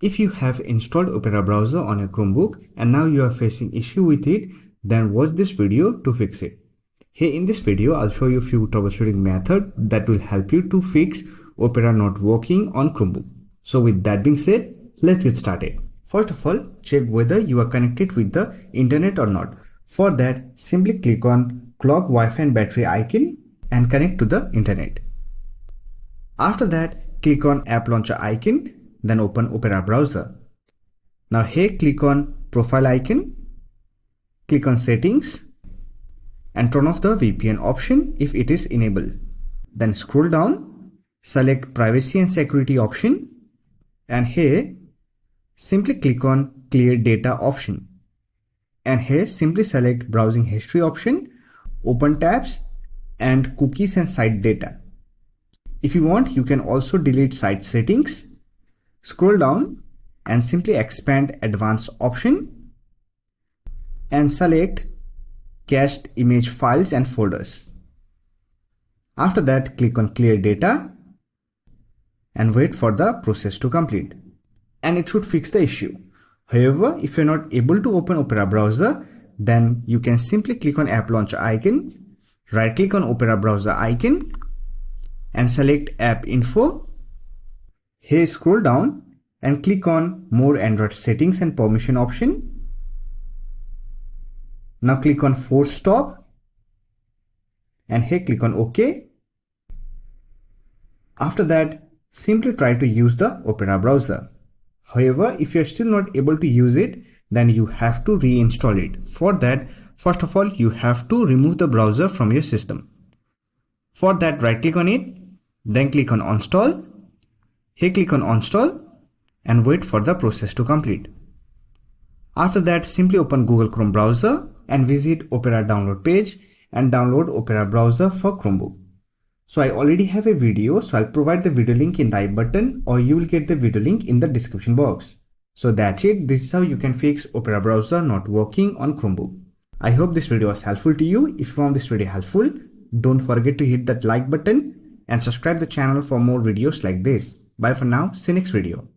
If you have installed Opera browser on your Chromebook and now you are facing issue with it, then watch this video to fix it. Here in this video, I'll show you a few troubleshooting methods that will help you to fix Opera not working on Chromebook. So with that being said, let's get started. First of all, check whether you are connected with the internet or not. For that, simply click on clock, Wi-Fi and battery icon and connect to the internet. After that, click on app launcher icon, then open Opera browser. Now here click on profile icon, click on settings and turn off the VPN option if it is enabled. Then scroll down, select privacy and security option and here simply click on clear data option. And here simply select browsing history option, open tabs and cookies and site data. If you want, you can also delete site settings. Scroll down and simply expand advanced option and select cached image files and folders. After that, click on clear data and wait for the process to complete. And it should fix the issue. However, if you're not able to open Opera browser, then you can simply click on app launcher icon, right click on Opera browser icon and select app info. Here scroll down and click on more Android settings and permission option. Now click on force stop and here click on OK. After that, simply try to use the Opera browser. However, if you're still not able to use it, then you have to reinstall it. For that, first of all, you have to remove the browser from your system. For that, right click on it, then click on uninstall. Here click on uninstall and wait for the process to complete. After that, simply open Google Chrome browser and visit Opera download page and download Opera browser for Chromebook. So I already have a video, so I'll provide the video link in the I button or you will get the video link in the description box. So that's it. This is how you can fix Opera browser not working on Chromebook. I hope this video was helpful to you. If you found this video helpful, don't forget to hit that like button and subscribe the channel for more videos like this. Bye for now. See you next video.